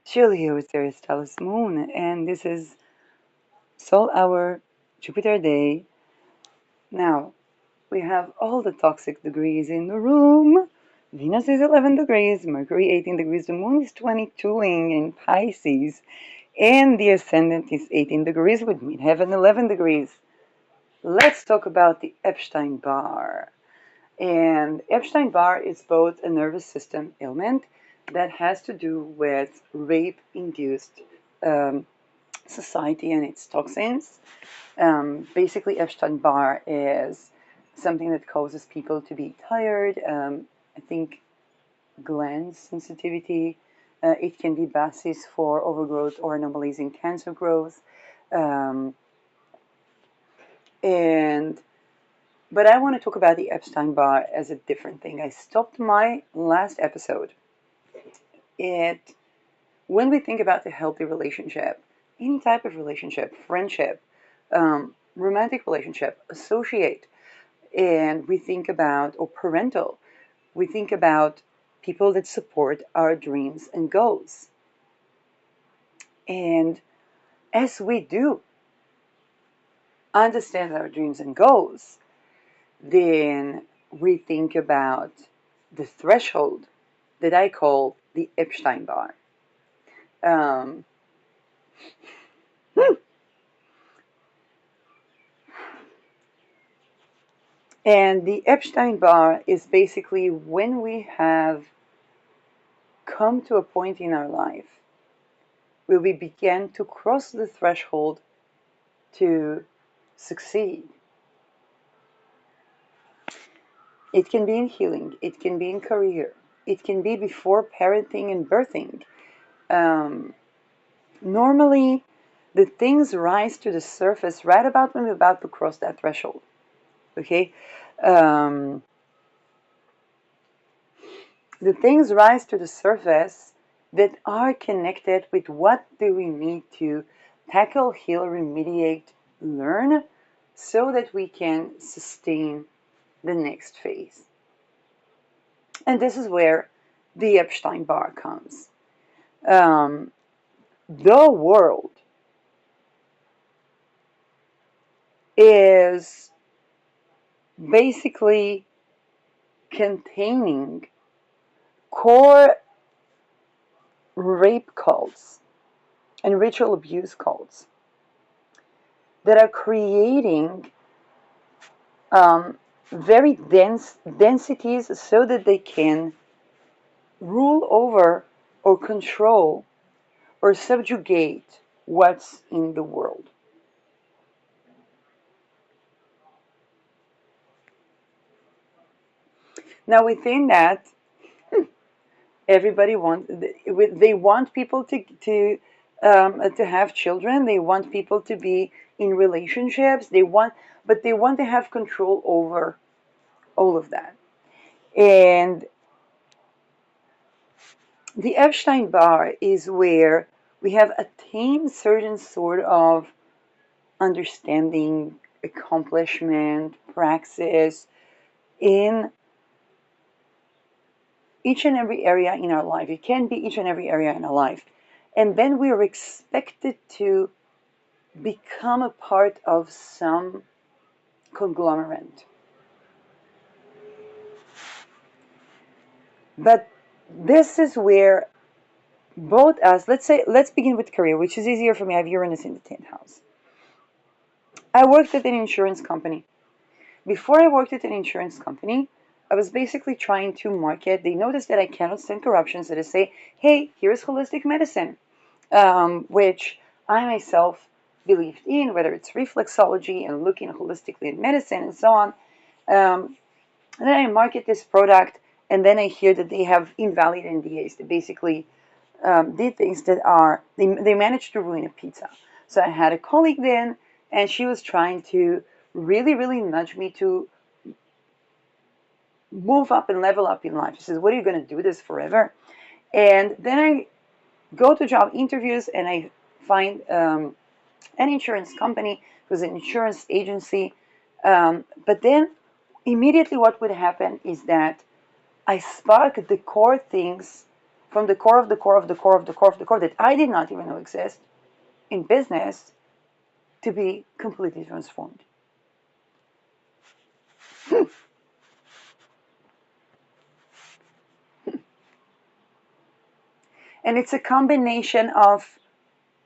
Julia with Aristoteles Moon, and this is Sol Hour, Jupiter Day. Now, we have all the toxic degrees in the room. Venus is 11 degrees, Mercury 18 degrees, the Moon is 22ing in Pisces, and the Ascendant is 18 degrees with Midheaven 11 degrees. Let's talk about the Epstein-Barr. And Epstein-Barr is both a nervous system ailment that has to do with rape-induced um, society and its toxins. Basically, Epstein-Barr is something that causes people to be tired. I think gland sensitivity. It can be basis for overgrowth or anomalies in cancer growth. Um, and But I want to talk about the Epstein-Barr as a different thing. I stopped my last episode. It When we think about a healthy relationship, any type of relationship, friendship, romantic relationship, associate, and we think about, or parental, we think about people that support our dreams and goals. And as we do understand our dreams and goals, then we think about the threshold that I call the Epstein bar. Um, and the Epstein bar is basically when we have come to a point in our life where we begin to cross the threshold to succeed. It can be in healing, it can be in career, it can be before parenting and birthing. Um, Normally, the things rise to the surface right about when we're about to cross that threshold. Okay? Um, the things rise to the surface that are connected with what do we need to tackle, heal, remediate, learn, so that we can sustain the next phase. And this is where the Epstein bar comes. Um, the world is basically containing core rape cults and ritual abuse cults that are creating um, very dense densities so that they can rule over or control or subjugate what's in the world. Now, within that, everybody wants they want people to have children. They want people to be in relationships. But they want to have control over all of that. And the Epstein bar is where we have attained certain sort of understanding, accomplishment, praxis in each and every area in our life. It can be each and every area in our life. And then we are expected to become a part of some conglomerate. But this is where both us, let's begin with career, which is easier for me. I have Uranus in the 10th house. I worked at an insurance company. Before I worked at an insurance company, I was basically trying to market. They noticed that I cannot stand corruption, so they say, hey, here's holistic medicine, which I myself believed in, whether it's reflexology and looking holistically at medicine and so on. And then I market this product, and then I hear that they have invalid NDAs. They basically did things that they managed to ruin a pizza. So I had a colleague then, and she was trying to really, really nudge me to move up and level up in life. She says, what are you going to do this forever? And then I go to job interviews, and I find an insurance company. It was an insurance agency. But then immediately what would happen is that I spark the core things from the core of the core of the core of the core of the core that I did not even know exist in business to be completely transformed. And it's a combination of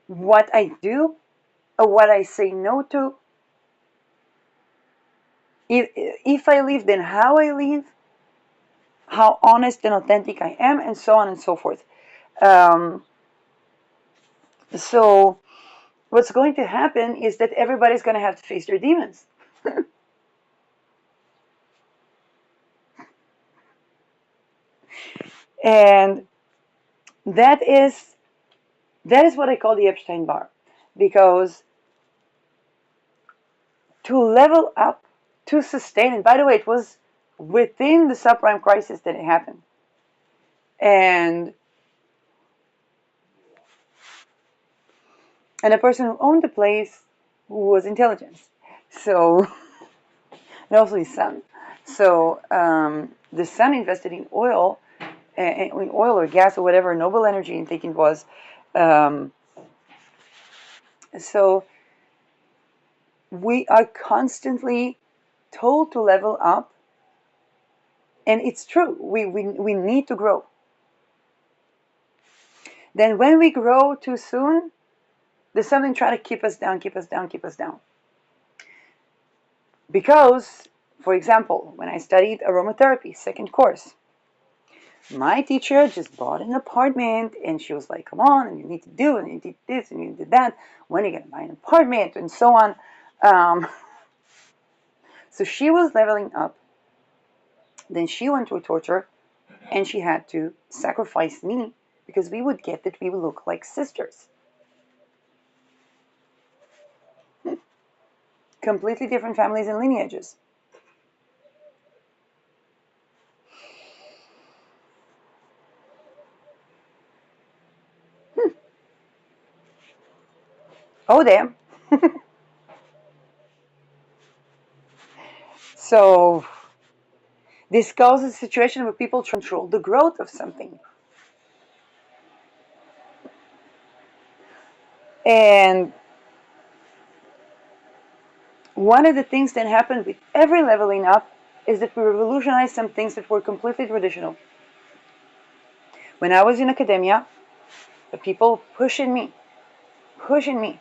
what I do, or what I say no to. If I live, then how I live, how honest and authentic I am, and so on and so forth. Um, so, what's going to happen is that everybody's going to have to face their demons. And that is that is what I call the Epstein bar, because to level up, to sustain, and by the way, it was within the subprime crisis that it happened, and a person who owned the place was intelligence, so and also his son. So the son invested in oil or gas or whatever noble energy intake it was. Um, so we are constantly told to level up, and it's true. We need to grow. Then when we grow too soon, there's something trying to keep us down, keep us down, keep us down. Because, for example, when I studied aromatherapy, second course, my teacher just bought an apartment and she was like, come on, and you need to do, and you did this, and you did that. When are you going to buy an apartment? And so on. Um, so she was leveling up. Then she went through torture and she had to sacrifice me because we would get that we would look like sisters. Completely different families and lineages. Oh, damn. So this causes a situation where people control the growth of something. And one of the things that happened with every leveling up is that we revolutionized some things that were completely traditional. When I was in academia, the people pushing me, pushing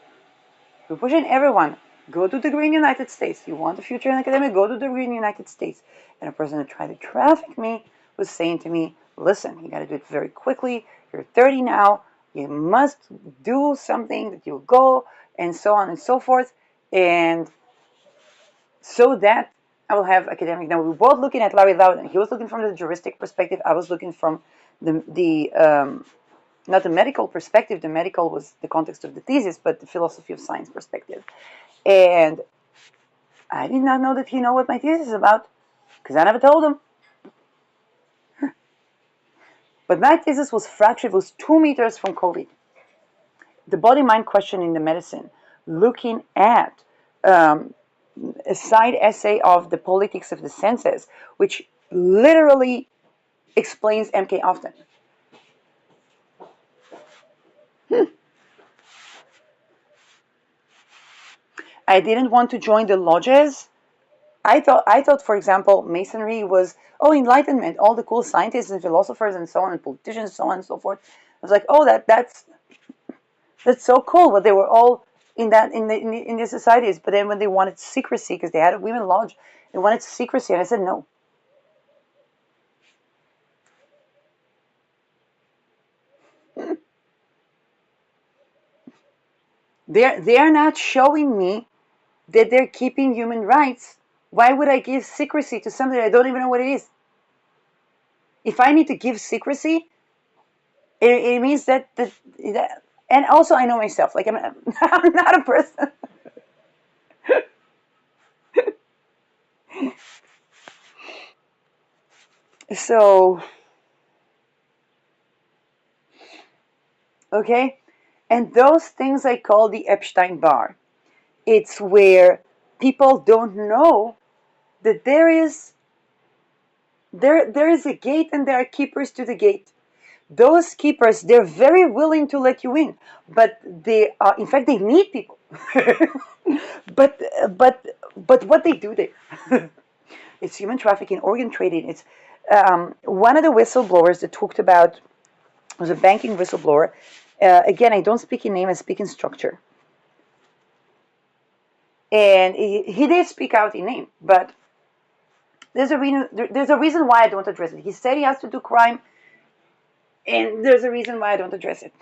everyone. Go to the green United States. You want a future in academia? Go to the green United States. And a person that tried to traffic me was saying to me, listen, you got to do it very quickly. You're 30 now. You must do something that you'll go, and so on and so forth. And so that I will have academic. Now, we were both looking at Larry Loudon. He was looking from the juristic perspective. I was looking from the not the medical perspective. The medical was the context of the thesis, but the philosophy of science perspective. And I did not know that he knew what my thesis is about, because I never told him. But my thesis was fractured, was 2 meters from COVID. The body-mind question in the medicine, looking at a side essay of the politics of the senses, which literally explains MK often. I didn't want to join the lodges. I thought, for example, Masonry was, oh, Enlightenment, all the cool scientists and philosophers and so on, and politicians, and so on and so forth. I was like, oh, that's so cool. But they were all in the societies. But then when they wanted secrecy, because they had a women lodge, they wanted secrecy, and I said no. They are not showing me that they're keeping human rights. Why would I give secrecy to something that I don't even know what it is? If I need to give secrecy, it means that, and also I know myself. Like I'm not a person. So, okay, and those things I call the Epstein bar. It's where people don't know that there is a gate and there are keepers to the gate. those keepers, they're very willing to let you in, but they in fact they need people. but but but what they do there, it's human trafficking, organ trading. It's one of the whistleblowers that talked about was a banking whistleblower. Again, I don't speak in name, I speak in structure. And he did speak out in name, but there's a reason why I don't address it. He said he has to do crime, and there's a reason why I don't address it.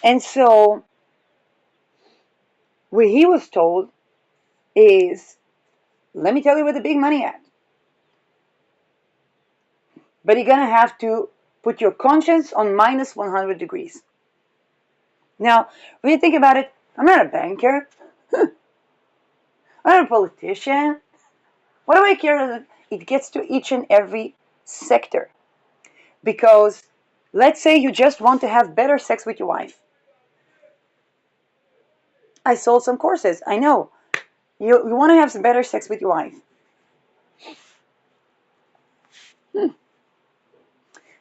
And so what he was told is, let me tell you where the big money at. But you're gonna have to put your conscience on minus 100 degrees. Now, when you think about it, I'm not a banker. I'm not a politician. What do I care that it gets to each and every sector? Because let's say you just want to have better sex with your wife. I sold some courses. I know. You want to have some better sex with your wife.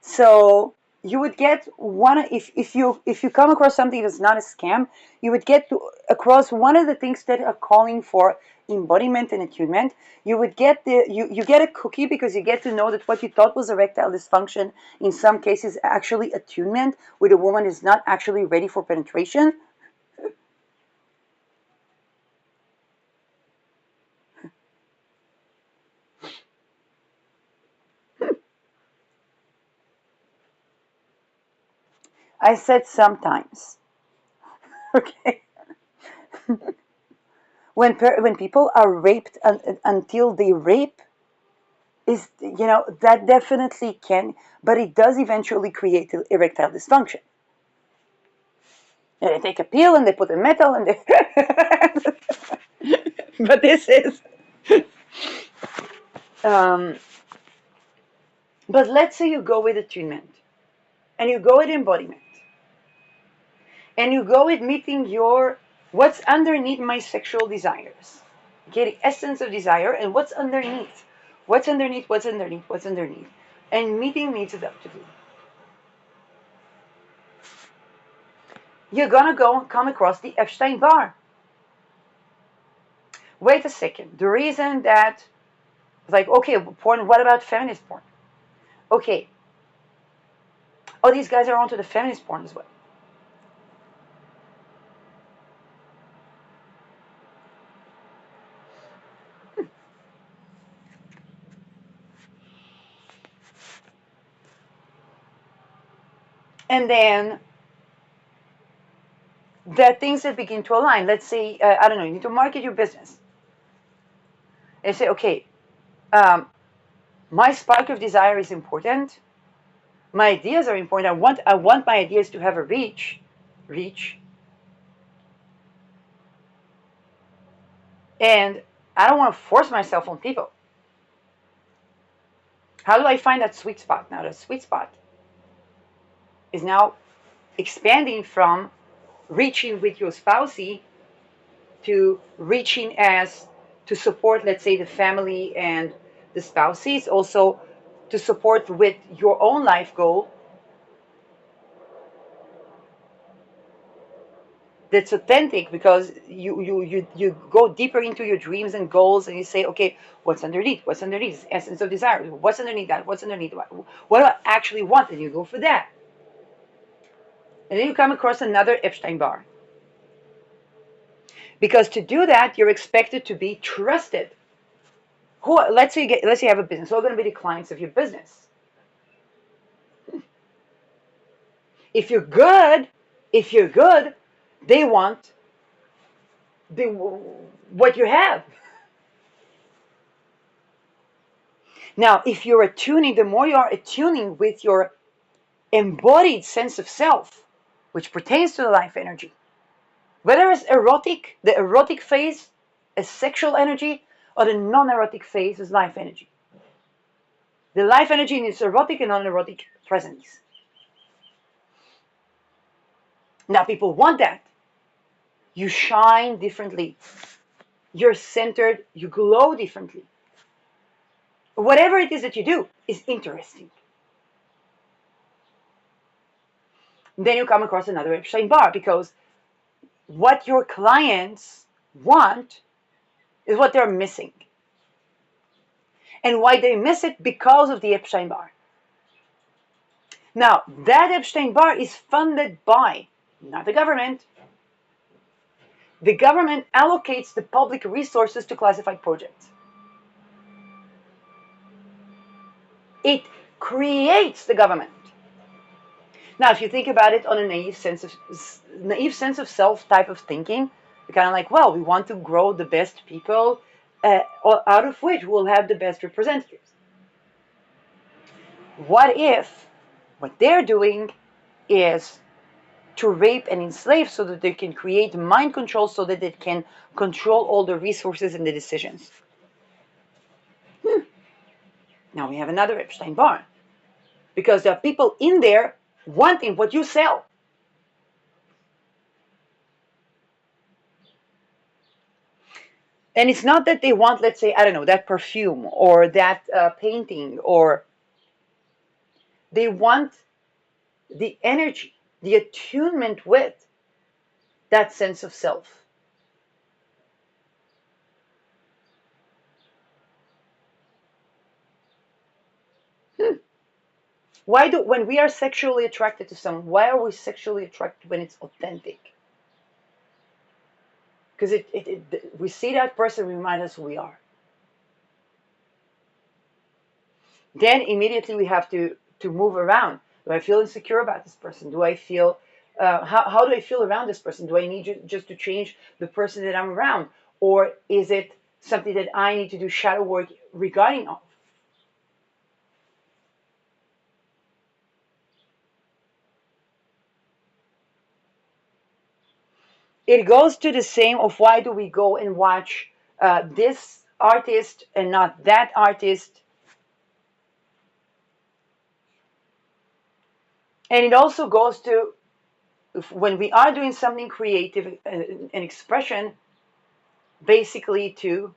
So you would get one if you come across something that's not a scam, you would get across one of the things that are calling for embodiment and attunement. You would get you get a cookie because you get to know that what you thought was erectile dysfunction in some cases actually attunement, where the woman is not actually ready for penetration. I said sometimes. Okay. When people are raped until they rape, is that definitely can, but it does eventually create erectile dysfunction. And they take a pill and they put a metal and they but this is um, but let's say you go with attunement and you go with embodiment and you go with meeting your what's underneath my sexual desires, okay, the essence of desire and what's underneath, and meeting needs adaptively. You're gonna go and come across the Epstein Barr. Wait a second. The reason that, like, okay, porn, what about feminist porn? Okay. Oh, these guys are onto the feminist porn as well. And then there are things that begin to align. Let's say, I don't know, you need to market your business. And say, okay, um, my spark of desire is important. My ideas are important. I want my ideas to have a reach, and I don't want to force myself on people. How do I find that sweet spot? Now, the sweet spot is now expanding from reaching with your spousey to reaching as to support, let's say, the family and the spouses, also to support with your own life goal that's authentic, because you go deeper into your dreams and goals and you say, okay, what's underneath essence of desire, what's underneath that, what's underneath what do I actually want, and you go for that. And then you come across another Epstein Barr, because to do that you're expected to be trusted. Let's say you have a business. Who are going to be the clients of your business? If you're good, if you're good, they want the what you have. Now, if you're attuning, the more you are attuning with your embodied sense of self, which pertains to the life energy, whether it's erotic, the erotic phase is sexual energy, or the non-erotic phase is life energy. The life energy in its erotic and non-erotic presence. Now, people want that. You shine differently. You're centered. You glow differently. Whatever it is that you do is interesting. Then you come across another Epstein-Barr, because what your clients want is what they're missing. And why they miss it? Because of the Epstein-Barr. Now, that Epstein-Barr is funded by, not the government. The government allocates the public resources to classified projects. It creates the government. Now, if you think about it on a naive sense of self type of thinking, you're kind of like, well, we want to grow the best people, out of which we'll have the best representatives. What if what they're doing is to rape and enslave so that they can create mind control so that they can control all the resources and the decisions? Now we have another Epstein-Barr, because there are people in there wanting what you sell. And it's not that they want, let's say, I don't know, that perfume or that painting, or they want the energy, the attunement with that sense of self. When we are sexually attracted to someone, why are we sexually attracted when it's authentic? Because we see that person remind us who we are. Then immediately we have to move around. Do I feel insecure about this person? Do I feel, how do I feel around this person? Do I need just to change the person that I'm around? Or is it something that I need to do shadow work regarding of? It goes to the same of why do we go and watch this artist and not that artist. And it also goes to, when we are doing something creative, an expression, basically to,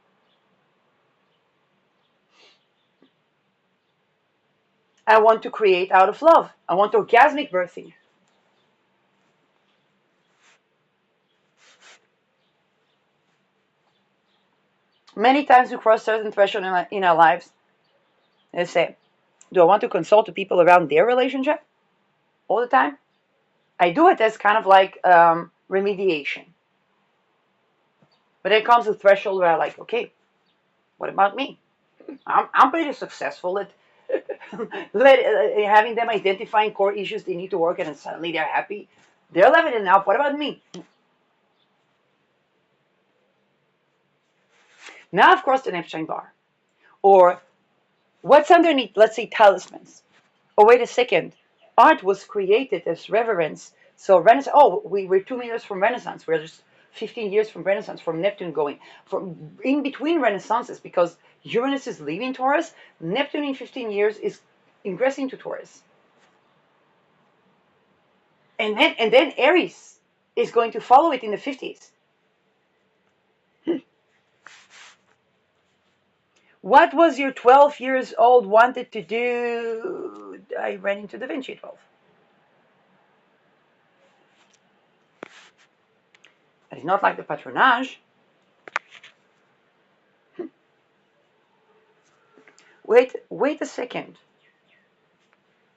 I want to create out of love. I want orgasmic birthing. Many times we cross certain thresholds in our lives and say, do I want to consult the people around their relationship all the time? I do it as kind of like remediation. But then comes a threshold where I'm like, okay, what about me? I'm pretty successful at having them identifying core issues they need to work on, and suddenly they're happy. They're living it enough. What about me? Now, of course, an Epstein-Barr. Or what's underneath, let's say, talismans. Oh, wait a second. Art was created as reverence. So Renaissance, oh, we're 2 years from Renaissance. We're just 15 years from Renaissance, from Neptune going. From in between Renaissances, because Uranus is leaving Taurus, Neptune in 15 years is ingressing to Taurus. And then Aries is going to follow it in the 50s. What was your 12 years old wanted to do? I ran into Da Vinci at 12. I did not like the patronage. Wait a second.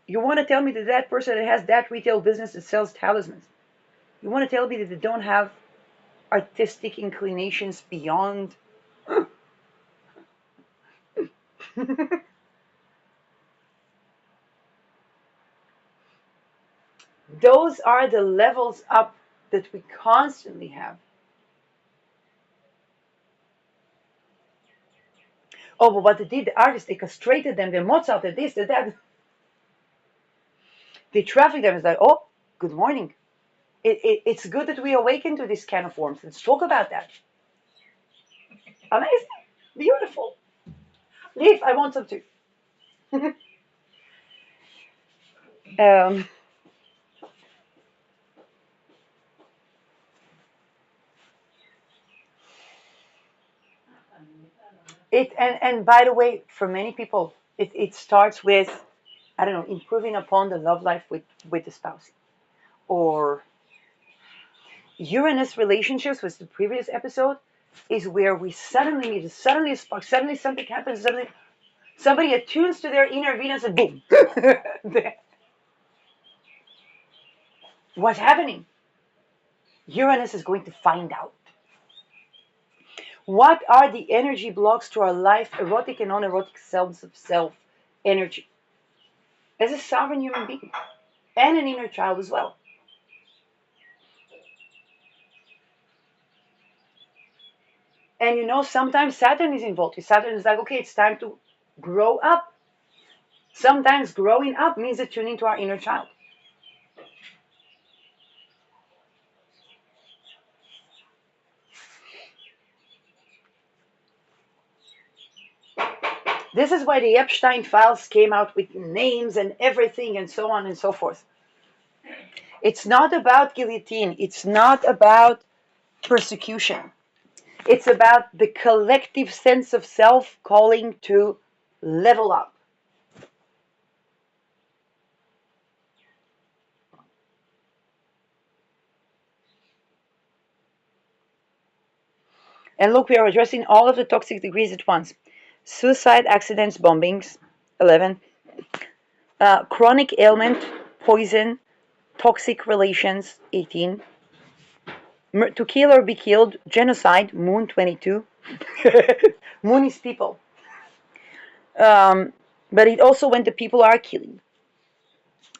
You want to tell me that that person that has that retail business that sells talismans, you want to tell me that they don't have artistic inclinations beyond? Those are the levels up that we constantly have. Oh, but what they did, the artists, they castrated them, they Mozart, they this, they that. They traffic them. It's like, oh, good morning. It's good that we awaken to this kind of forms. Let's talk about that. Amazing. Beautiful. Leave, I want some too. um, and by the way, for many people, it starts with, I don't know, improving upon the love life with the spouse. or Uranus relationships, was the previous episode, is where we suddenly meet, suddenly a spark, suddenly something happens, suddenly somebody attunes to their inner Venus and boom. What's happening? Uranus is going to find out. What are the energy blocks to our life, erotic and non-erotic selves of self energy? As a sovereign human being and an inner child as well. And sometimes Saturn is involved. Saturn is like, okay, it's time to grow up. Sometimes growing up means attuning to our inner child. This is why the Epstein files came out with names and everything and so on and so forth. It's not about guillotine. It's not about persecution. It's about the collective sense of self calling to level up. And look, we are addressing all of the toxic degrees at once. Suicide, accidents, bombings, 11. Chronic ailment, poison, toxic relations, 18. To kill or be killed, genocide, moon, 22. Moon is people. But it also when the people are killing.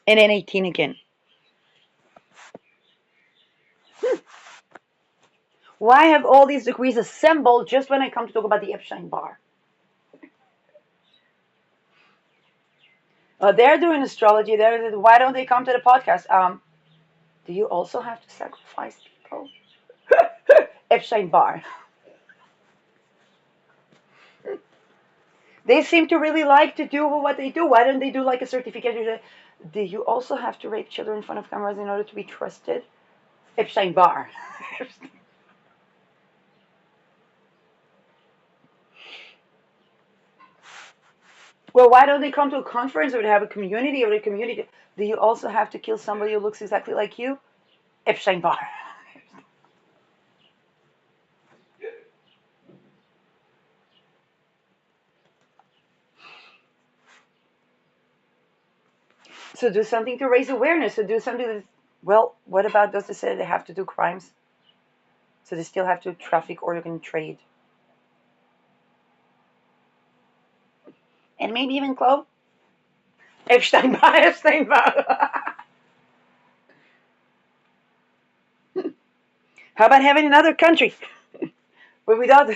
And then 18 again. Why have all these degrees assembled just when I come to talk about the Epstein Barr? They're doing astrology. Why don't they come to the podcast? Do you also have to sacrifice people? Epstein Barr. They seem to really like to do what they do. Why don't they do like a certificate? Do you also have to rape children in front of cameras in order to be trusted? Epstein Barr. Well, why don't they come to a conference or they have a community or a community? Do you also have to kill somebody who looks exactly like you? Epstein Barr. So do something to raise awareness. So do something that, well, what about those that say they have to do crimes? So they still have to traffic organ trade. And maybe even clone? Epstein Barr, Epstein Barr. How about having another country? Where without,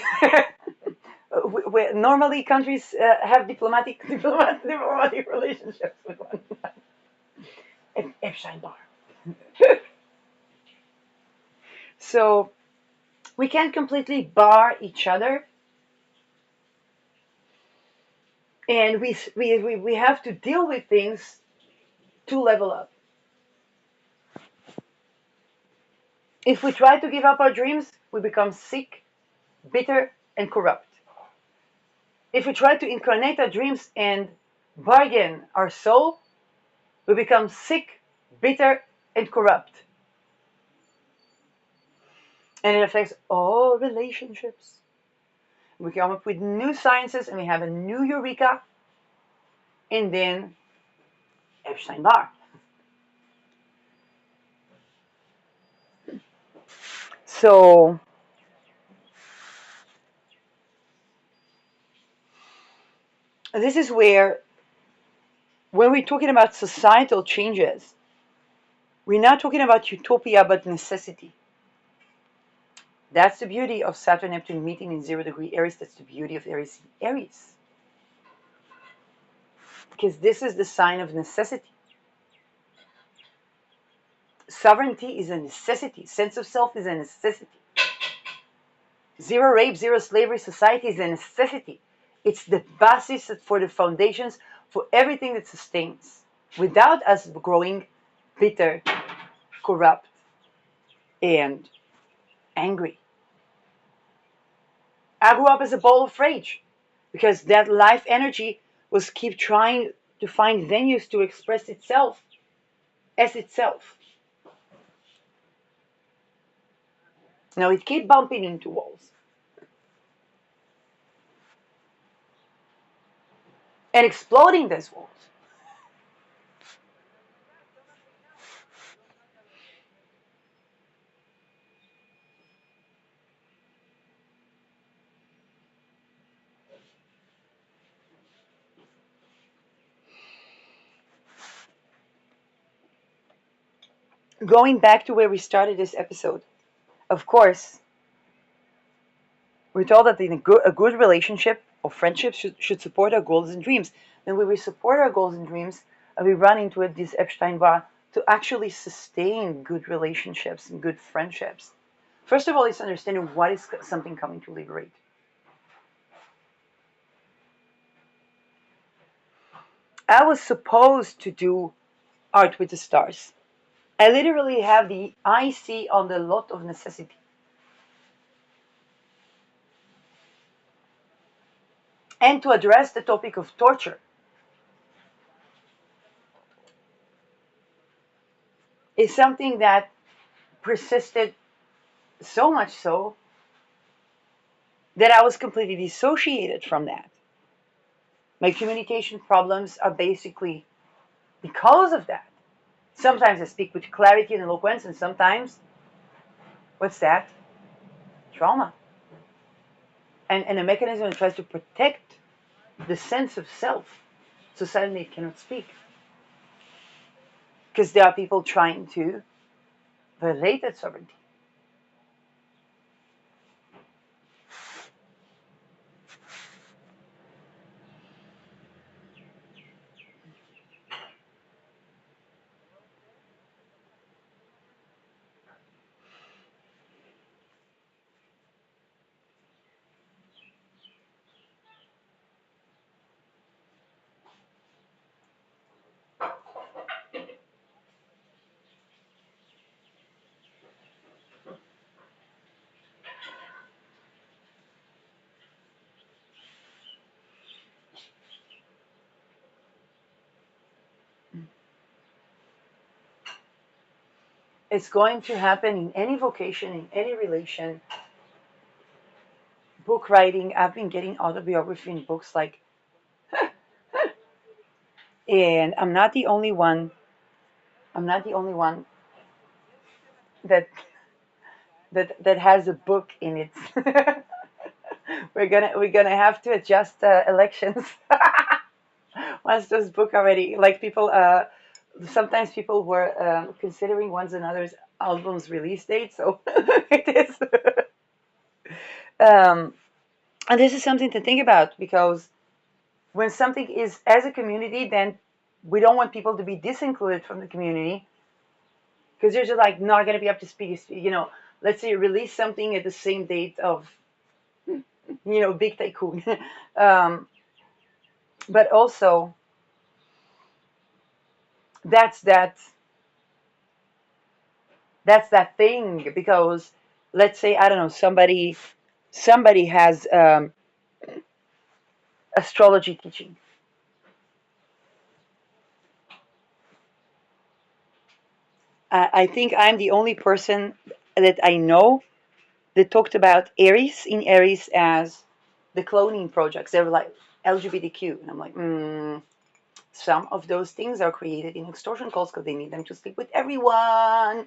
where normally countries have diplomatic relationships with one another. Epstein Barr. So we can't completely bar each other, and we have to deal with things to level up. If we try to give up our dreams, we become sick, bitter, and corrupt. If we try to incarnate our dreams and bargain our soul, we become sick, bitter, and corrupt. And it affects all relationships. We come up with new sciences and we have a new eureka, and then Epstein Barr. So this is where, when we're talking about societal changes, we're not talking about utopia but necessity. That's the beauty of Saturn Neptune meeting in 0° Aries. That's the beauty of Aries in Aries. Because this is the sign of necessity. Sovereignty is a necessity. Sense of self is a necessity. Zero rape, zero slavery society is a necessity. It's the basis for the foundations for everything that sustains. Without us growing bitter, corrupt, and angry. I grew up as a ball of rage because that life energy was keep trying to find venues to express itself as itself. No, it keep bumping into walls and exploding these walls. Going back to where we started this episode, of course, we're told that a good relationship or friendship should support our goals and dreams. And when we support our goals and dreams, and we run into it, this Epstein Barr, to actually sustain good relationships and good friendships. First of all, it's understanding what is something coming to liberate. I was supposed to do art with the stars. I literally have the IC on the lot of necessity. And to address the topic of torture is something that persisted so much so that I was completely dissociated from that. My communication problems are basically because of that. Sometimes I speak with clarity and eloquence, and sometimes, what's that? Trauma. And a mechanism that tries to protect the sense of self, so suddenly it cannot speak. Because there are people trying to violate that sovereignty. It's going to happen in any vocation, in any relation. Book writing, I've been getting autobiography in books like, and I'm not the only one that that has a book in it. We're gonna have to adjust elections once those book already like people. Sometimes people were considering one's another's album's release date, so it is. um, and this is something to think about because when something is as a community, then we don't want people to be disincluded from the community because they're just like not going to be up to speed. Let's say release something at the same date of big tycoon. um, but also that's that that's that thing because let's say I don't know somebody has astrology teaching. I think I'm the only person that I know that talked about Aries as the cloning projects. They were like LGBTQ, and I'm like, some of those things are created in extortion calls because they need them to sleep with everyone.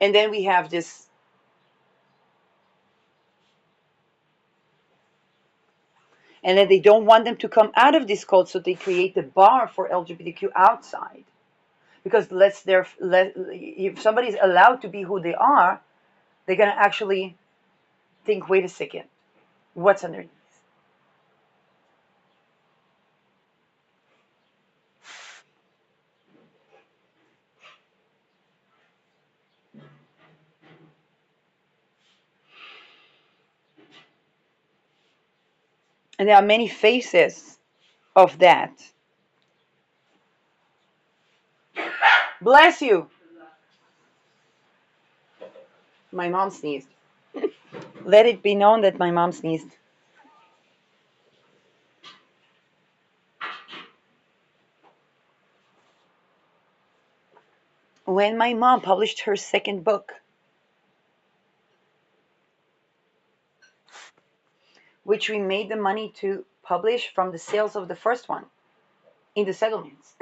And then we have this. And then they don't want them to come out of this cult, so they create the bar for LGBTQ outside. Because if somebody's allowed to be who they are, they're gonna actually think, wait a second, what's underneath? And there are many faces of that. Bless you. My mom sneezed. Let it be known that my mom sneezed. when my mom published her second book, which we made the money to publish from the sales of the first one in the settlements.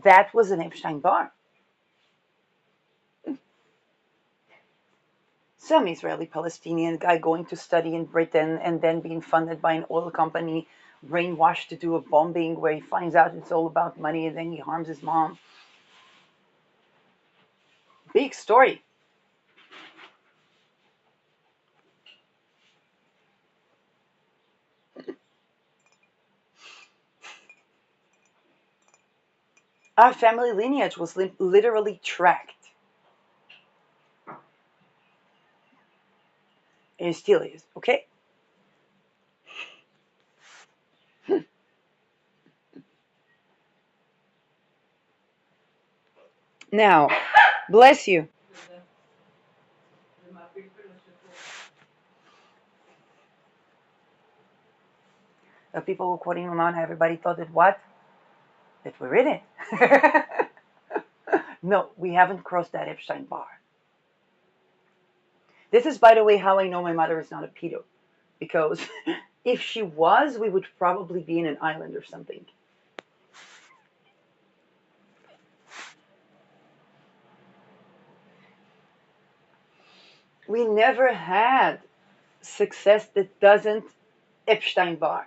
That was an Epstein Barr. Some Israeli Palestinian guy going to study in Britain and then being funded by an oil company, brainwashed to do a bombing where he finds out it's all about money and then he harms his mom. Big story. Our family lineage was literally tracked. And it still is, okay? Now, bless you. The people who quoting Ramana, everybody thought that what? That we're in it. No, we haven't crossed that Epstein bar. This is, by the way, how I know my mother is not a pedo. Because if she was, we would probably be in an island or something. We never had success that doesn't Epstein bar.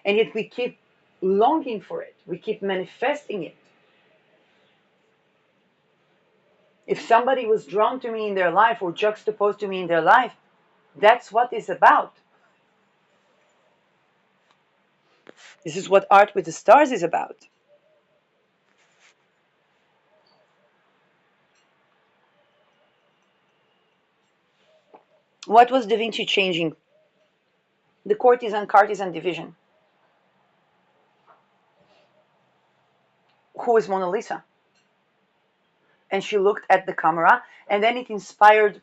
And yet we keep longing for it. We keep manifesting it. If somebody was drawn to me in their life or juxtaposed to me in their life, that's what it's about. This is what Art with the Stars is about. What was Da Vinci changing? The courtesan-cartisan division. Who is Mona Lisa? And she looked at the camera, and then it inspired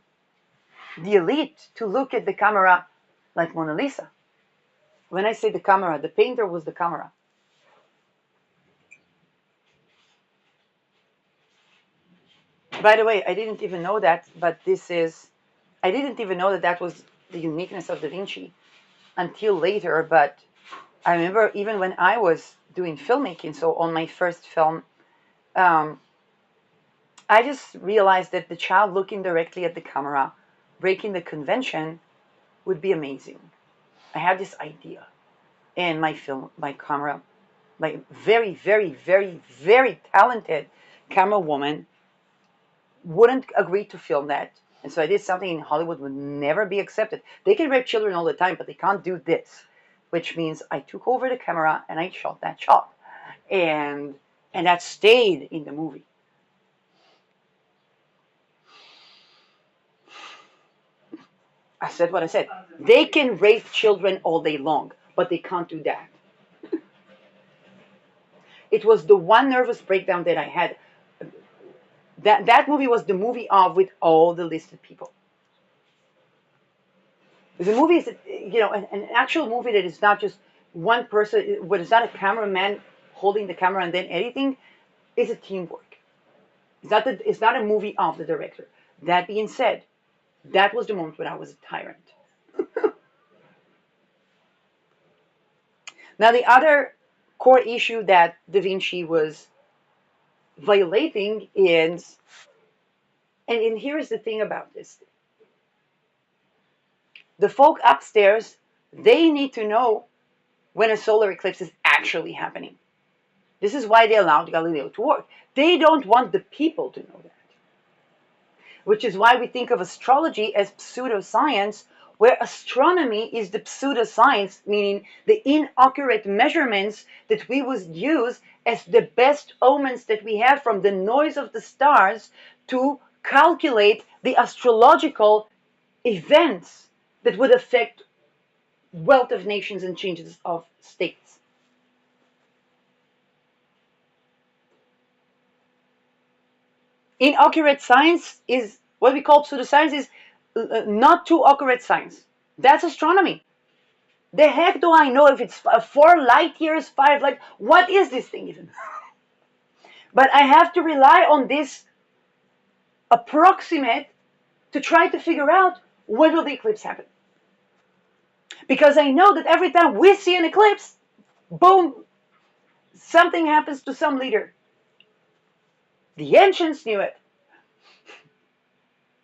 the elite to look at the camera like Mona Lisa. When I say the camera, the painter was the camera. By the way, I didn't even know that, but I didn't even know that that was the uniqueness of Da Vinci until later. But I remember even when I was doing filmmaking, so on my first film, I just realized that the child looking directly at the camera, breaking the convention, would be amazing. I had this idea, and my camera, my very, very, very, very talented camera woman wouldn't agree to film that. And so I did something in Hollywood would never be accepted. They can rape children all the time, but they can't do this. Which means I took over the camera and I shot that shot. And that stayed in the movie. I said what I said. They can rape children all day long, but they can't do that. It was the one nervous breakdown that I had. That movie was the movie of with all the listed people. The movie is, an actual movie that is not just one person, where it's not a cameraman holding the camera and then editing, is a teamwork. It's not a movie of the director. That being said, that was the moment when I was a tyrant. Now, the other core issue that Da Vinci was violating is, and here's the thing about this. The folk upstairs, they need to know when a solar eclipse is actually happening. This is why they allowed Galileo to work. They don't want the people to know that. Which is why we think of astrology as pseudoscience, where astronomy is the pseudoscience, meaning the inaccurate measurements that we would use as the best omens that we have from the noise of the stars to calculate the astrological events that would affect wealth of nations and changes of states. Inaccurate science is what we call pseudoscience, is not too accurate science. That's astronomy. The heck do I know if it's 4 light years, 5 light? What is this thing even? But I have to rely on this approximate to try to figure out when will the eclipse happen. Because I know that every time we see an eclipse, boom, something happens to some leader. The ancients knew it.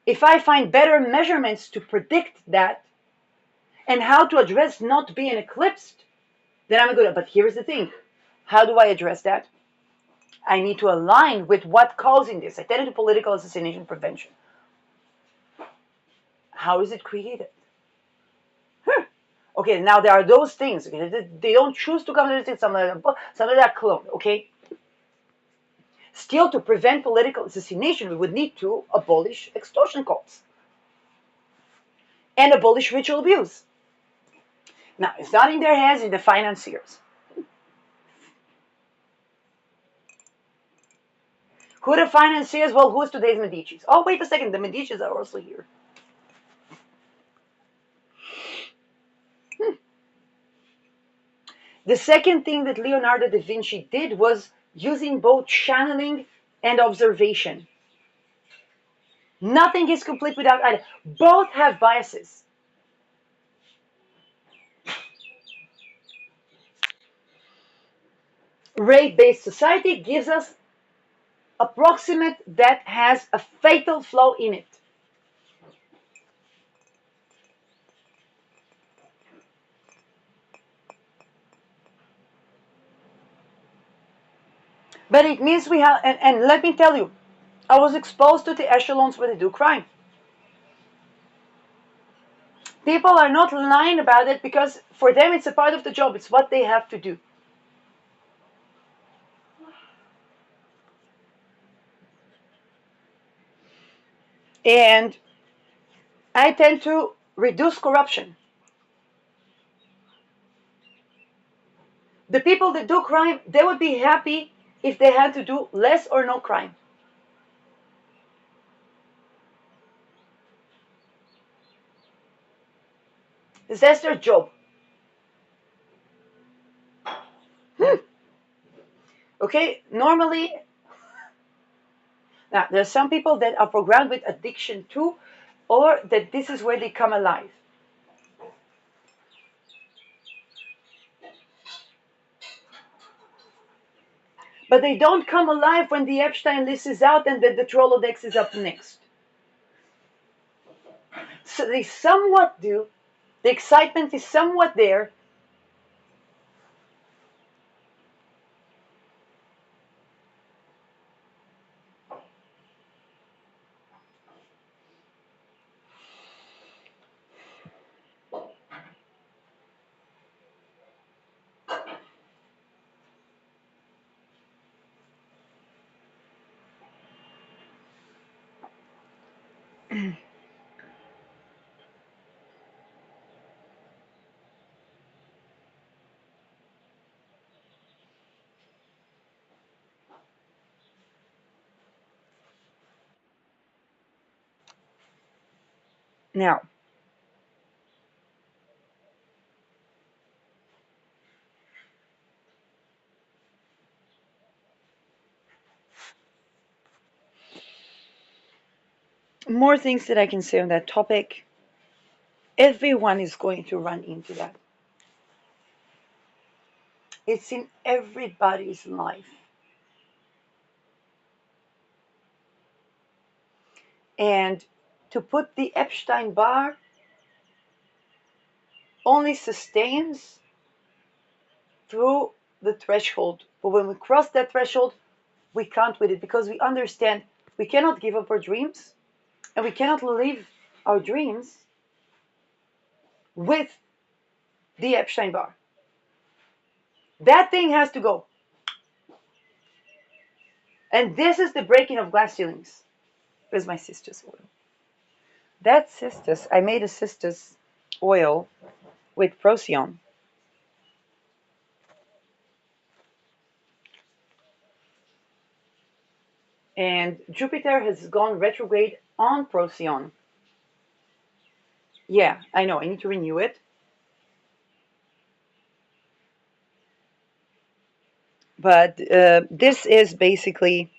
If I find better measurements to predict that and how to address not being eclipsed, then I'm good. But here's the thing. How do I address that? I need to align with what causing this. Identity political assassination prevention. How is it created? Okay, now there are those things. Okay, they don't choose to come to this. Some of that clone. Okay. Still, to prevent political assassination, we would need to abolish extortion cults and abolish ritual abuse. Now, it's not in their hands, in the financiers. Who are the financiers? Well, who's today's Medicis? Oh, wait a second, the Medicis are also here. The second thing that Leonardo da Vinci did was using both channeling and observation. Nothing is complete without either. Both have biases. Rate-based society gives us approximate that has a fatal flaw in it. But it means we have, and let me tell you, I was exposed to the echelons where they do crime. People are not lying about it because for them it's a part of the job. It's what they have to do. And I tend to reduce corruption. The people that do crime, they would be happy if they had to do less or no crime. That's their job. Okay, normally, now there are some people that are programmed with addiction too, or that this is where they come alive. But they don't come alive when the Epstein list is out and the Trolodex is up next. So they somewhat do. The excitement is somewhat there. Now, more things that I can say on that topic. Everyone is going to run into that. It's in everybody's life. And to put the Epstein bar only sustains through the threshold. But when we cross that threshold, we can't with it because we understand we cannot give up our dreams and we cannot live our dreams with the Epstein bar. That thing has to go. And this is the breaking of glass ceilings. Where's my sister's oil? That cistus, I made a cistus oil with Procyon. And Jupiter has gone retrograde on Procyon. Yeah, I know. I need to renew it. But this is basically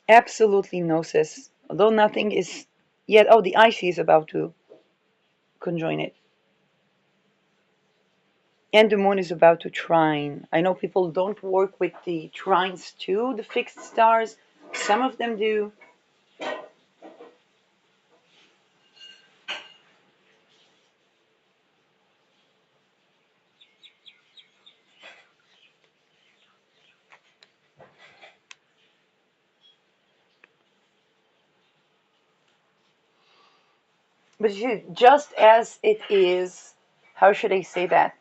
absolutely gnosis, although nothing is yet. Oh, the IC is about to conjoin it. And the moon is about to trine. I know people don't work with the trines too, the fixed stars. Some of them do. But just as it is, how should I say that?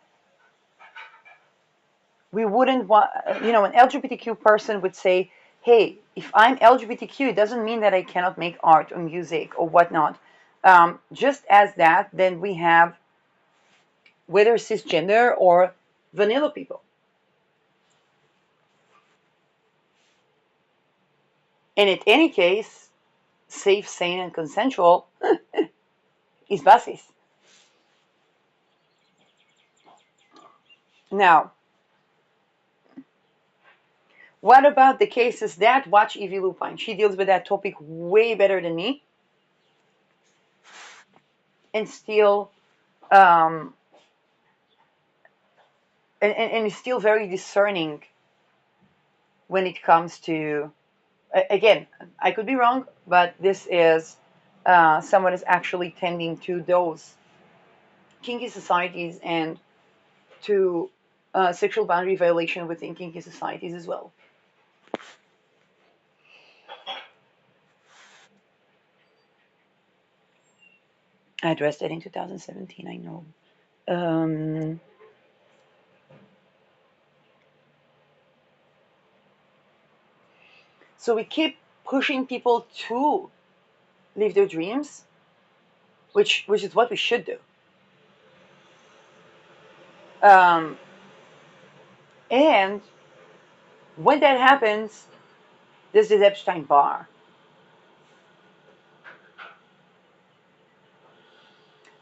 We wouldn't want, an LGBTQ person would say, hey, if I'm LGBTQ, it doesn't mean that I cannot make art or music or whatnot. Just as that, then we have whether cisgender or vanilla people. And in any case, safe, sane, and consensual is basis. Now, what about the cases that watch Evie Lupine? She deals with that topic way better than me, and still, um, and is still very discerning when it comes to. Again, I could be wrong, but this is someone is actually tending to those kinky societies and to sexual boundary violation within kinky societies as well. I addressed it in 2017, I know. Um, so we keep pushing people to live their dreams, which is what we should do. Um, and when that happens, there's this Epstein Barr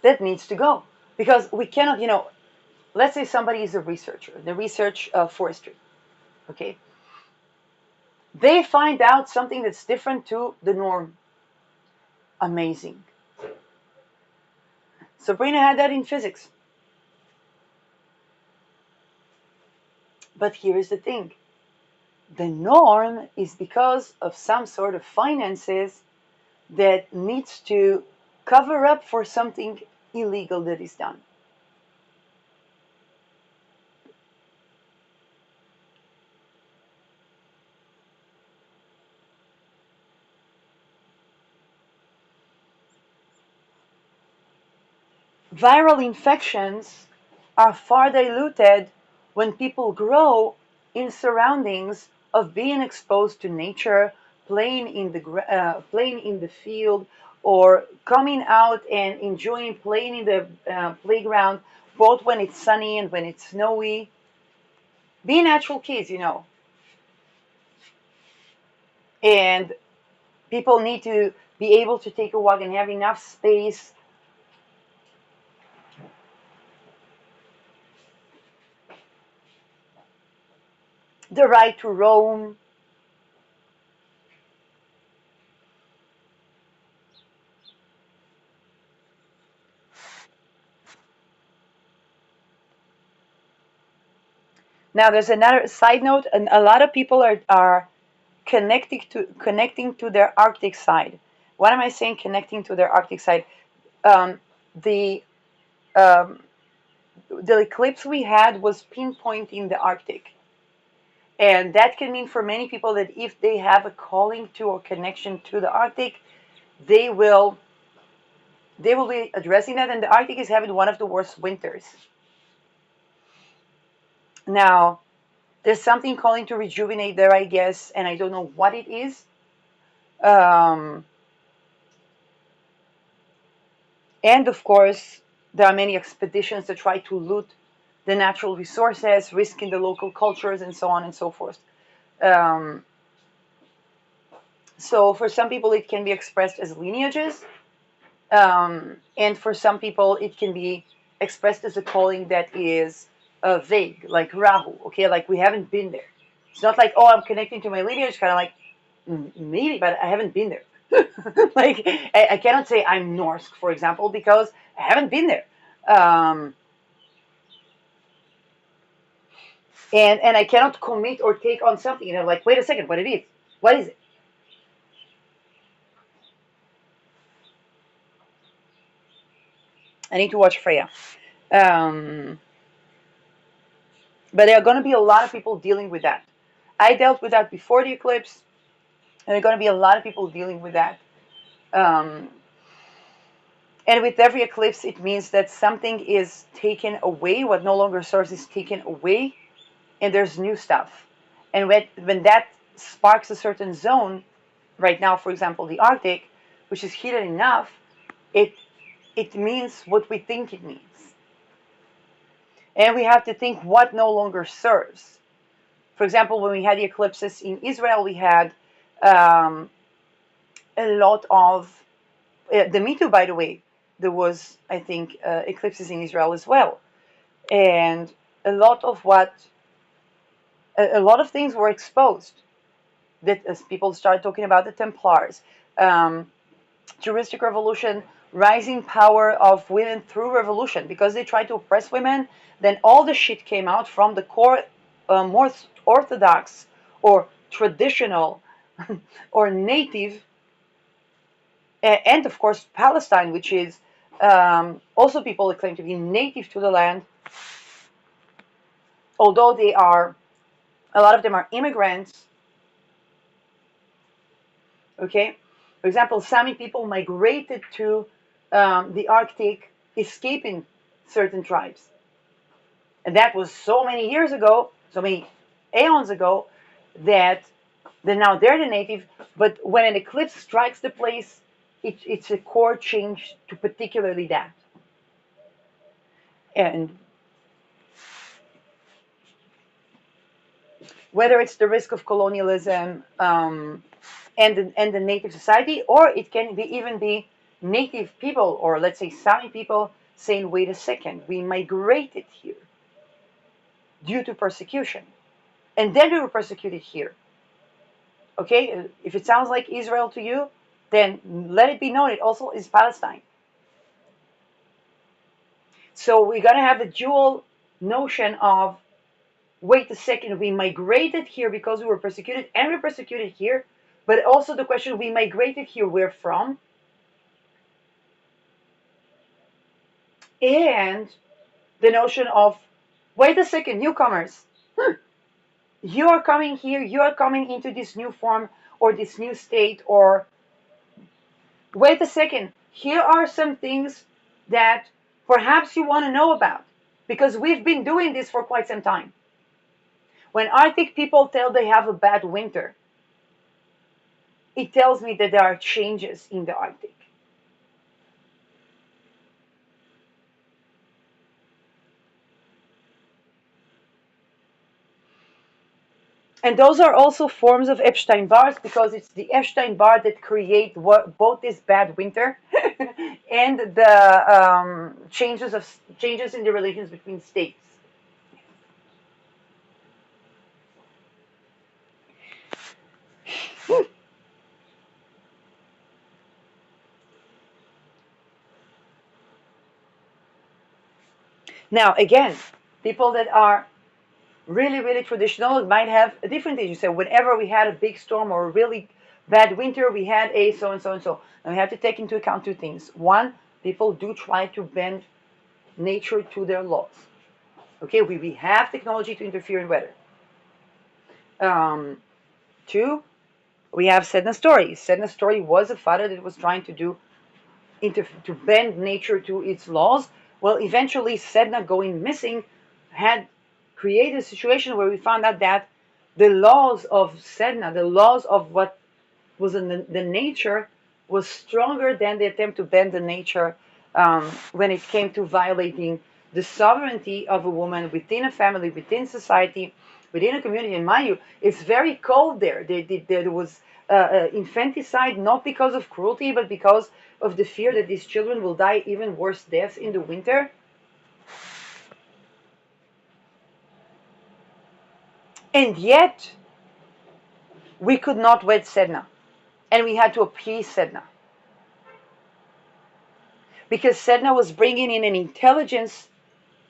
that needs to go because we cannot, let's say somebody is a researcher, they research forestry, okay? They find out something that's different to the norm. Amazing. Sabrina had that in physics. But here is the thing. The norm is because of some sort of finances that needs to cover up for something illegal that is done. Viral infections are far diluted when people grow in surroundings of being exposed to nature, playing in the field, or coming out and enjoying playing in the playground, both when it's sunny and when it's snowy. Be natural kids. And people need to be able to take a walk and have enough space, the right to roam. Now, there's another side note, and a lot of people are connecting to their Arctic side. What am I saying? Connecting to their Arctic side. Um, the um, the eclipse we had was pinpointing the Arctic, and that can mean for many people that if they have a calling to or connection to the Arctic, they will they will be addressing that. And the Arctic is having one of the worst winters. Now, there's something calling to rejuvenate there, I guess, and I don't know what it is. Um, and of course, there are many expeditions that try to loot the natural resources, risking the local cultures, and so on and so forth. Um, so, for some people, it can be expressed as lineages. And for some people, it can be expressed as a calling that is vague, like Rahu. Okay, like we haven't been there. It's not like, oh, I'm connecting to my lineage, kind of like maybe, but I haven't been there. Like I cannot say I'm Norse, for example, because I haven't been there. Um, and I cannot commit or take on something. Like wait a second, what it is? What is it? I need to watch Freya. Um, but there are going to be a lot of people dealing with that. I dealt with that before the eclipse, and there are going to be a lot of people dealing with that. Um, and with every eclipse, it means that something is taken away. What no longer serves is taken away, and there's new stuff. And when that sparks a certain zone, right now, for example, the Arctic, which is heated enough, it it means what we think it means. And we have to think what no longer serves. For example, when we had the eclipses in Israel, we had um, a lot of the Me Too, by the way. There was, I think, eclipses in Israel as well, and a lot of what a lot of things were exposed. That as people started talking about the Templars, um, juristic revolution, rising power of women through revolution, because they tried to oppress women. Then all the shit came out from the core, more orthodox or traditional or native, and of course Palestine, which is also people that claim to be native to the land, although they are a lot of them are immigrants. Okay, for example, Sami people migrated to the Arctic, escaping certain tribes, and that was so many years ago, so many aeons ago, that now they're the native. But when an eclipse strikes the place, it's a core change to particularly that. And whether it's the risk of colonialism, and the native society, or it can be even be native people, or let's say Sami people, saying, wait a second, we migrated here due to persecution, and then we were persecuted here. Okay, if it sounds like Israel to you, then let it be known it also is Palestine. So we're going to have the dual notion of, wait a second, we migrated here because we were persecuted, and we're persecuted here, but also the question, we migrated here, where from? And the notion of, wait a second, newcomers, you are coming here, you are coming into this new form or this new state, or wait a second, here are some things that perhaps you want to know about, because we've been doing this for quite some time. When Arctic people tell they have a bad winter, it tells me that there are changes in the Arctic. And those are also forms of Epstein bars, because it's the Epstein bar that create both this bad winter and the changes in the relations between states. Now, again, people that are really, really traditional might have a different issue. So whenever we had a big storm or a really bad winter, we had a so and so and so. And we have to take into account two things. One, people do try to bend nature to their laws. Okay, we have technology to interfere in weather. Um, Two, we have Sedna's story. Sedna's story was a father that was trying to do to bend nature to its laws. Well, eventually, Sedna going missing had created a situation where we found out that the laws of Sedna, the laws of what was in the nature, was stronger than the attempt to bend the nature when it came to violating the sovereignty of a woman within a family, within society, within a community. And mind you, it's very cold there. There was infanticide, not because of cruelty, but because of the fear that these children will die even worse deaths in the winter. And yet, we could not wed Sedna. And we had to appease Sedna. Because Sedna was bringing in an intelligence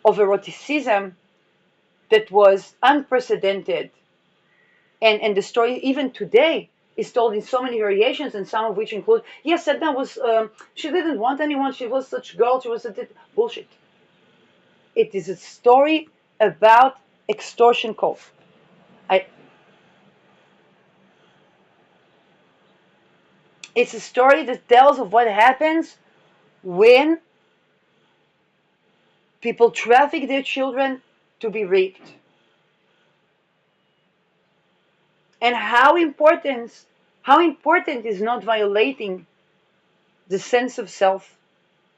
of eroticism that was unprecedented. And the story, even today, is told in so many variations, and some of which include, yes, Sedna was, she didn't want anyone, she was such a girl, she was a bullshit. It is a story about extortion cult. I, it's a story that tells of what happens when people traffic their children to be raped. And how important is not violating the sense of self,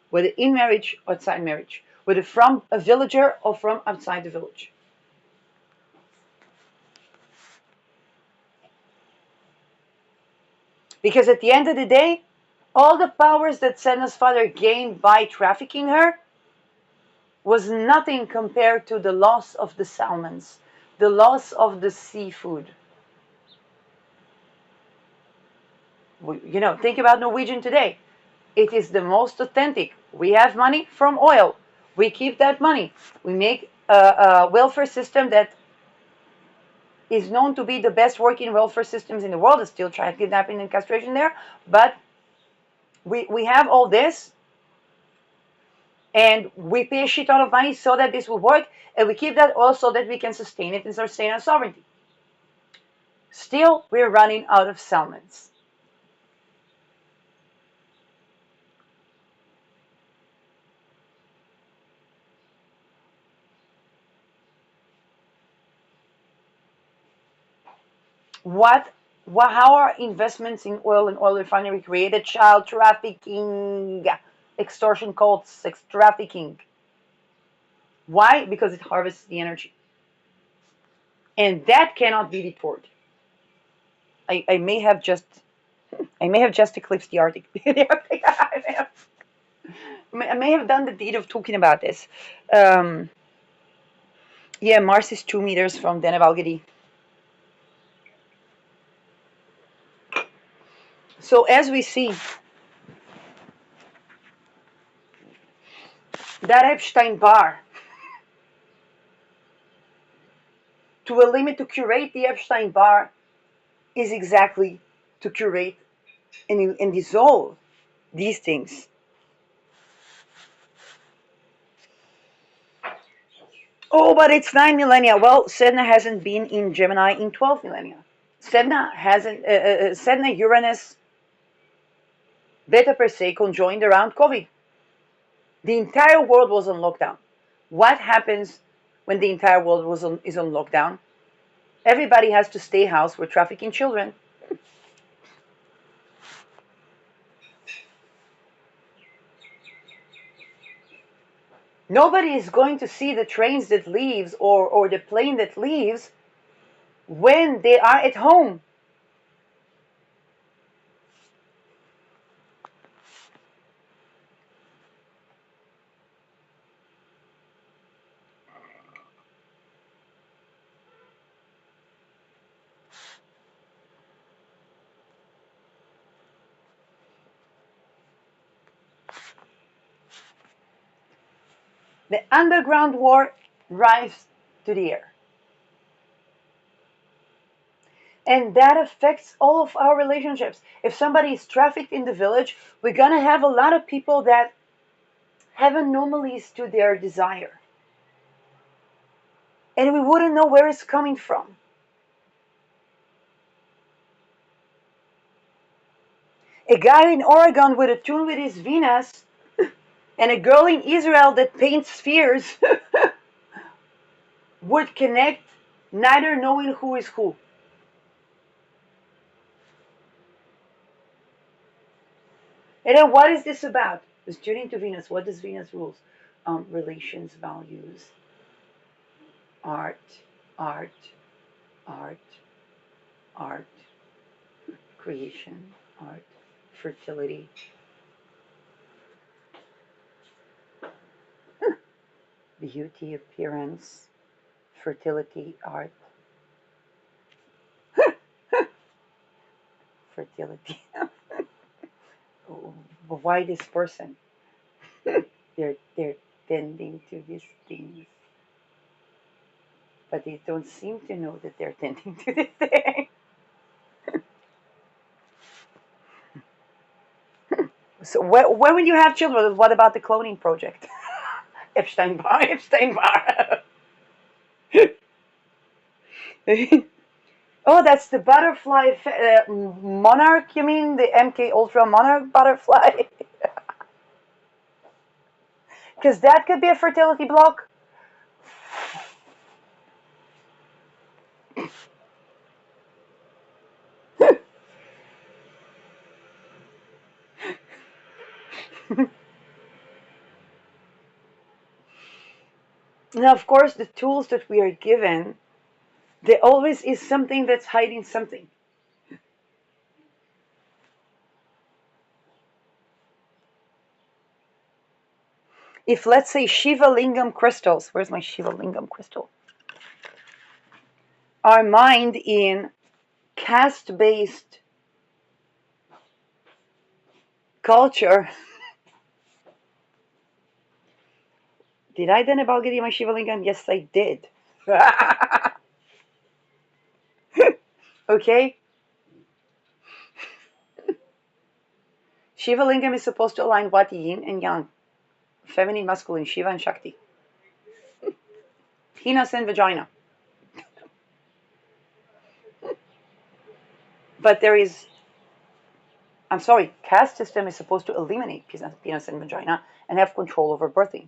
whether in marriage or outside marriage, whether from a villager or from outside the village. Because at the end of the day, all the powers that Senna's father gained by trafficking her was nothing compared to the loss of the salmons, the loss of the seafood. Think about Norwegian today. It is the most authentic. We have money from oil. We keep that money. We make a welfare system that is known to be the best working welfare systems in the world. There's still child kidnapping and castration there, but we have all this, and we pay a shit ton of money so that this will work, and we keep that oil so that we can sustain it and sustain our sovereignty. Still, we're running out of salmons. How are investments in oil and oil refinery created child trafficking, extortion cults, sex trafficking? Why? Because it harvests the energy. And that cannot be deported. I may have just eclipsed the article. I may have done the deed of talking about this. Um, yeah, Mars is 2 meters from Denevalgadi. So as we see, that Epstein Barr, to a limit, to curate the Epstein Barr is exactly to curate and dissolve these things. Oh, but it's 9 millennia. Well, Sedna hasn't been in Gemini in 12 millennia. Sedna hasn't. Sedna, Uranus, Beta Persei conjoined around COVID. The entire world was on lockdown. What happens when the entire world is on lockdown? Everybody has to stay house. We're trafficking children. Nobody is going to see the trains that leaves or the plane that leaves when they are at home. The underground war rises to the air. And that affects all of our relationships. If somebody is trafficked in the village, we're going to have a lot of people that have anomalies to their desire. And we wouldn't know where it's coming from. A guy in Oregon with a tune with his Venus and a girl in Israel that paints spheres would connect, neither knowing who is who. And then what is this about? It's tuning to Venus. What does Venus rules? Relations, values, art, art, art, art, creation, art, fertility, beauty, appearance, fertility, art, fertility. Why this person? They're tending to these things, but they don't seem to know that they're tending to this thing. So when will you have children? What about the cloning project? Epstein Barr, Epstein Barr. Oh, that's the butterfly monarch. You mean the MK Ultra monarch butterfly? Because that could be a fertility block. Now, of course, the tools that we are given, there always is something that's hiding something. If, let's say, Shiva Lingam crystals, where's my Shiva Lingam crystal? Are mined in caste-based culture. Did I then about getting my Shiva Lingam? Yes, I did. Okay? Shiva Lingam is supposed to align what yin and yang, feminine, masculine, Shiva and Shakti, penis and vagina. But there is, I'm sorry, caste system is supposed to eliminate penis and vagina and have control over birthing.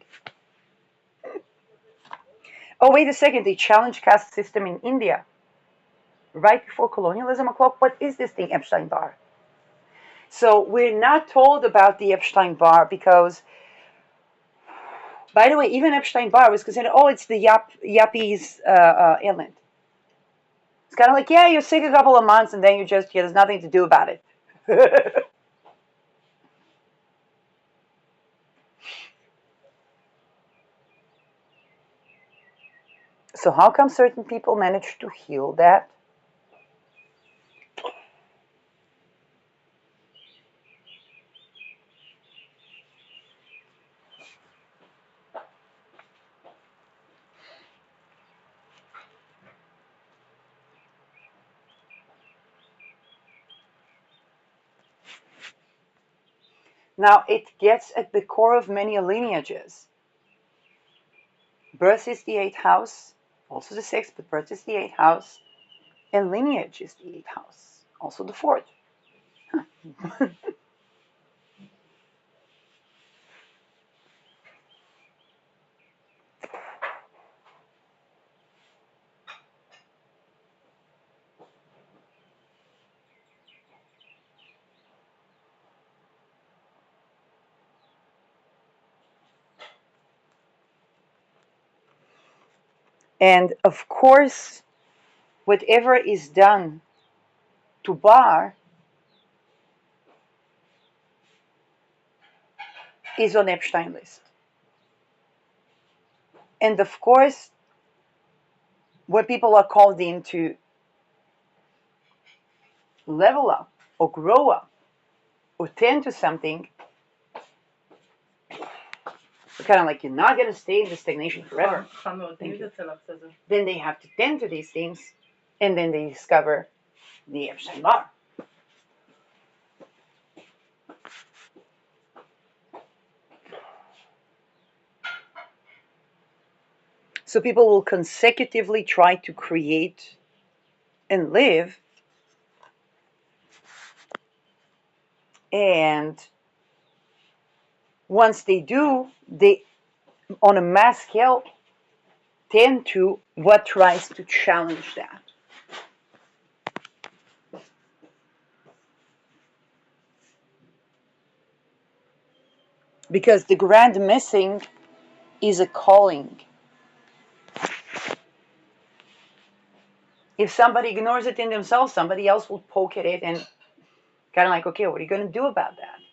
Oh, wait a second, they challenged caste system in India right before colonialism o'clock. What is this thing, Epstein Barr? So we're not told about the Epstein Barr because, by the way, even Epstein Barr was considered, oh, it's the yuppies ailment. It's kind of like, yeah, you're sick a couple of months and then there's nothing to do about it. So how come certain people manage to heal that? Now, it gets at the core of many lineages. Birth is the eighth house, also the sixth, but birth is the eighth house, and lineage is the eighth house, also the fourth. And of course, whatever is done to Barr is on Epstein list. And of course, when people are called in to level up or grow up or tend to something, kind of like you're not going to stay in the stagnation forever. Then they have to tend to these things, and then they discover the Epstein Barr. So people will consecutively try to create and live, and once they do, they, on a mass scale, tend to what tries to challenge that. Because the grand missing is a calling. If somebody ignores it in themselves, somebody else will poke at it and kind of like, okay, what are you going to do about that?